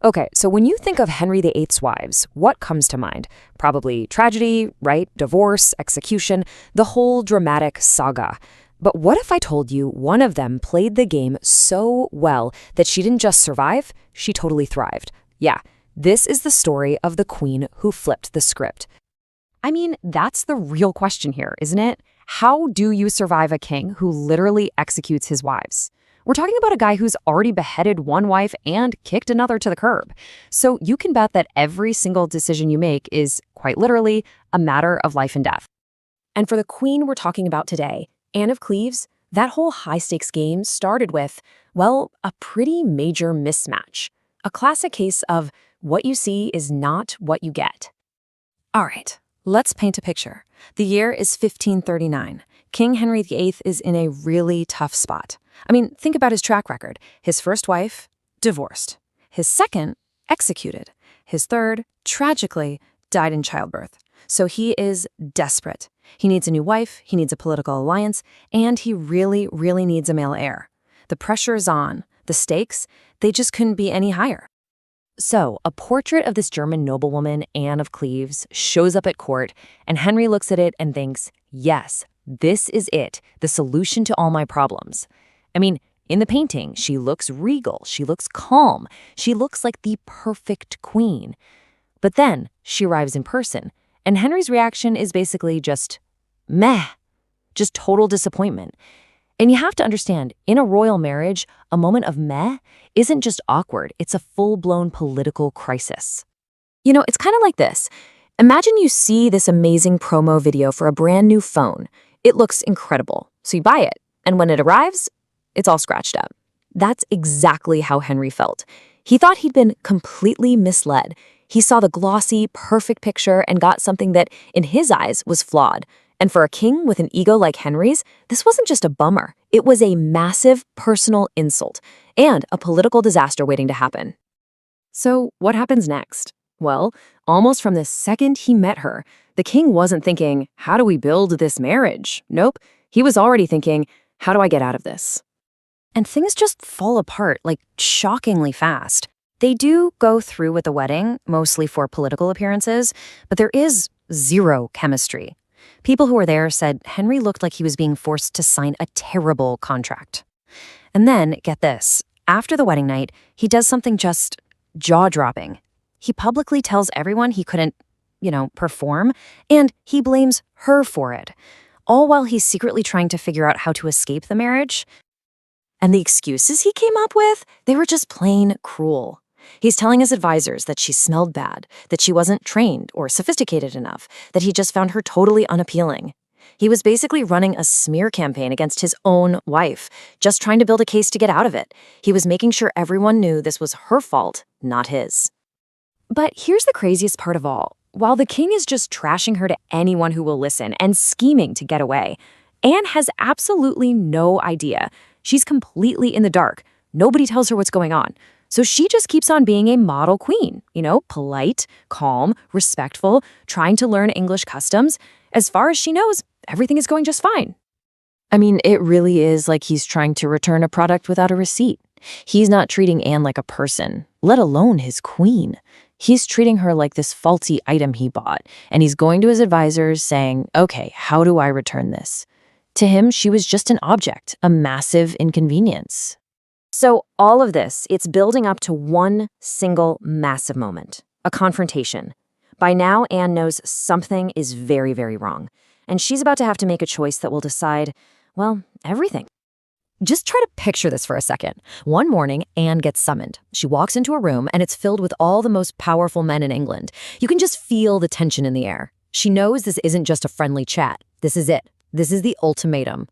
Okay, so when you think of Henry VIII's wives, what comes to mind? Probably tragedy, right? Divorce, execution, the whole dramatic saga. But what if I told you one of them played the game so well that she didn't just survive, she totally thrived? Yeah, this is the story of the queen who flipped the script. I mean, that's the real question here, isn't it? How do you survive a king who literally executes his wives? We're talking about a guy who's already beheaded one wife and kicked another to the curb. So you can bet that every single decision you make is, quite literally, a matter of life and death. And for the queen we're talking about today, Anne of Cleves, that whole high-stakes game started with, well, a pretty major mismatch. A classic case of what you see is not what you get. All right, let's paint a picture. The year is 1539. King Henry VIII is in a really tough spot. I mean, think about his track record. His first wife, divorced. His second, executed. His third, tragically, died in childbirth. So he is desperate. He needs a new wife, he needs a political alliance, and he really, really needs a male heir. The pressure is on. The stakes, they just couldn't be any higher. So, a portrait of this German noblewoman, Anne of Cleves, shows up at court, and Henry looks at it and thinks, yes, this is it, the solution to all my problems. I mean, in the painting, she looks regal, she looks calm, she looks like the perfect queen. But then, she arrives in person, and Henry's reaction is basically just meh, just total disappointment. And you have to understand, in a royal marriage, a moment of meh isn't just awkward, it's a full-blown political crisis. You know, it's kind of like this. Imagine you see this amazing promo video for a brand new phone. It looks incredible, so you buy it, and when it arrives, it's all scratched up. That's exactly how Henry felt. He thought he'd been completely misled. He saw the glossy, perfect picture and got something that, in his eyes, was flawed. And for a king with an ego like Henry's, this wasn't just a bummer. It was a massive personal insult and a political disaster waiting to happen. So what happens next? Well, almost from the second he met her, the king wasn't thinking, how do we build this marriage? Nope, he was already thinking, how do I get out of this? And things just fall apart, like shockingly fast. They do go through with the wedding, mostly for political appearances, but there is zero chemistry. People who were there said Henry looked like he was being forced to sign a terrible contract. And then, get this, after the wedding night, he does something just jaw-dropping. He publicly tells everyone he couldn't, perform, and he blames her for it, all while he's secretly trying to figure out how to escape the marriage. And the excuses he came up with, they were just plain cruel. He's telling his advisors that she smelled bad, that she wasn't trained or sophisticated enough, that he just found her totally unappealing. He was basically running a smear campaign against his own wife, just trying to build a case to get out of it. He was making sure everyone knew this was her fault, not his. But here's the craziest part of all. While the king is just trashing her to anyone who will listen and scheming to get away, Anne has absolutely no idea. She's completely in the dark. Nobody tells her what's going on. So she just keeps on being a model queen, polite, calm, respectful, trying to learn English customs. As far as she knows, everything is going just fine. I mean, it really is like he's trying to return a product without a receipt. He's not treating Anne like a person, let alone his queen. He's treating her like this faulty item he bought, and he's going to his advisors saying, okay, how do I return this? To him, she was just an object, a massive inconvenience. So all of this, it's building up to one single massive moment, a confrontation. By now, Anne knows something is very, very wrong, and she's about to have to make a choice that will decide, well, everything. Just try to picture this for a second. One morning, Anne gets summoned. She walks into a room, and it's filled with all the most powerful men in England. You can just feel the tension in the air. She knows this isn't just a friendly chat. This is it. This is the ultimatum.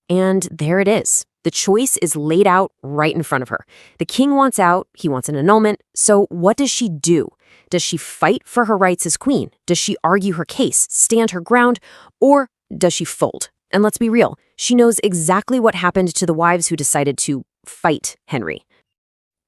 And there it is. The choice is laid out right in front of her. The king wants out, he wants an annulment, so what does she do? Does she fight for her rights as queen? Does she argue her case, stand her ground, or does she fold? And let's be real, she knows exactly what happened to the wives who decided to fight Henry.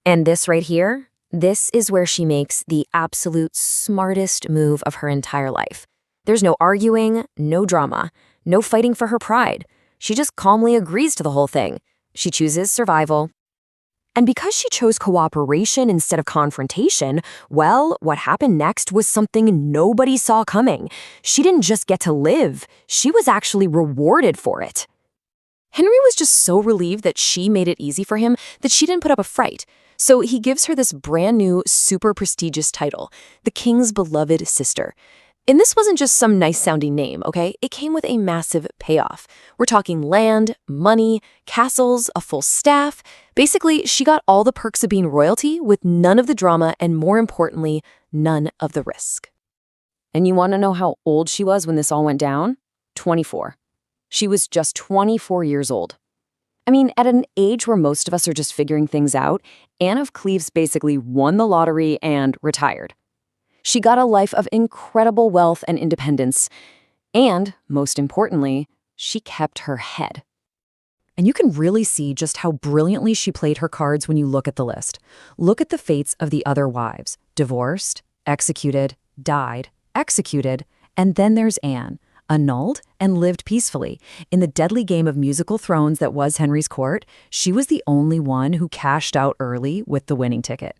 And this right here, this is where she makes the absolute smartest move of her entire life. There's no arguing, no drama, no fighting for her pride. She just calmly agrees to the whole thing. She chooses survival. And because she chose cooperation instead of confrontation, well, what happened next was something nobody saw coming. She didn't just get to live, she was actually rewarded for it. Henry was just so relieved that she made it easy for him that she didn't put up a fight. So he gives her this brand new, super prestigious title, the king's beloved sister. And this wasn't just some nice-sounding name, okay? It came with a massive payoff. We're talking land, money, castles, a full staff. Basically, she got all the perks of being royalty with none of the drama and, more importantly, none of the risk. And you want to know how old she was when this all went down? 24. She was just 24 years old. I mean, at an age where most of us are just figuring things out, Anne of Cleves basically won the lottery and retired. She got a life of incredible wealth and independence, and, most importantly, she kept her head. And you can really see just how brilliantly she played her cards when you look at the list. Look at the fates of the other wives: divorced, executed, died, executed, and then there's Anne, annulled and lived peacefully. In the deadly game of musical thrones that was Henry's court, she was the only one who cashed out early with the winning ticket.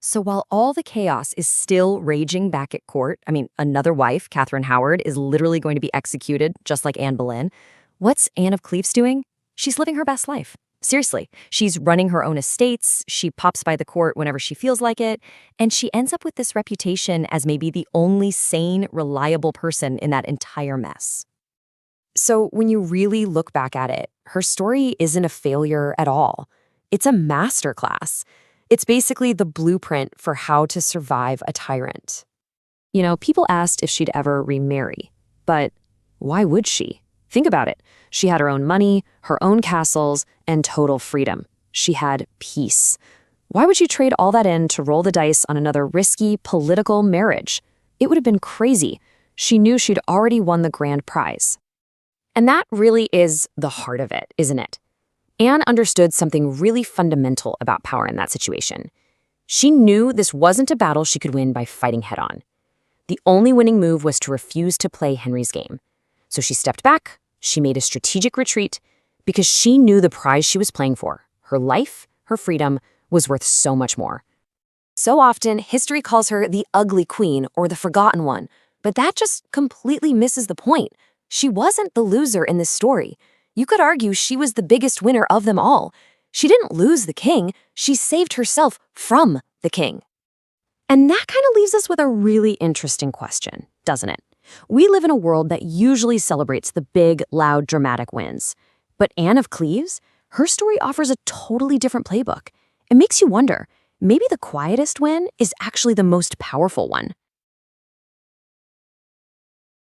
So while all the chaos is still raging back at court, another wife, Catherine Howard, is literally going to be executed, just like Anne Boleyn, what's Anne of Cleves doing? She's living her best life. Seriously, she's running her own estates, she pops by the court whenever she feels like it, and she ends up with this reputation as maybe the only sane, reliable person in that entire mess. So when you really look back at it, her story isn't a failure at all. It's a masterclass. It's basically the blueprint for how to survive a tyrant. You know, people asked if she'd ever remarry, but why would she? Think about it. She had her own money, her own castles, and total freedom. She had peace. Why would she trade all that in to roll the dice on another risky political marriage? It would have been crazy. She knew she'd already won the grand prize. And that really is the heart of it, isn't it? Anne understood something really fundamental about power in that situation. She knew this wasn't a battle she could win by fighting head-on. The only winning move was to refuse to play Henry's game. So she stepped back, she made a strategic retreat, because she knew the prize she was playing for, her life, her freedom, was worth so much more. So often, history calls her the ugly queen or the forgotten one, but that just completely misses the point. She wasn't the loser in this story. You could argue she was the biggest winner of them all. She didn't lose the king, she saved herself from the king. And that kind of leaves us with a really interesting question, doesn't it? We live in a world that usually celebrates the big, loud, dramatic wins. But Anne of Cleves, her story offers a totally different playbook. It makes you wonder, maybe the quietest win is actually the most powerful one.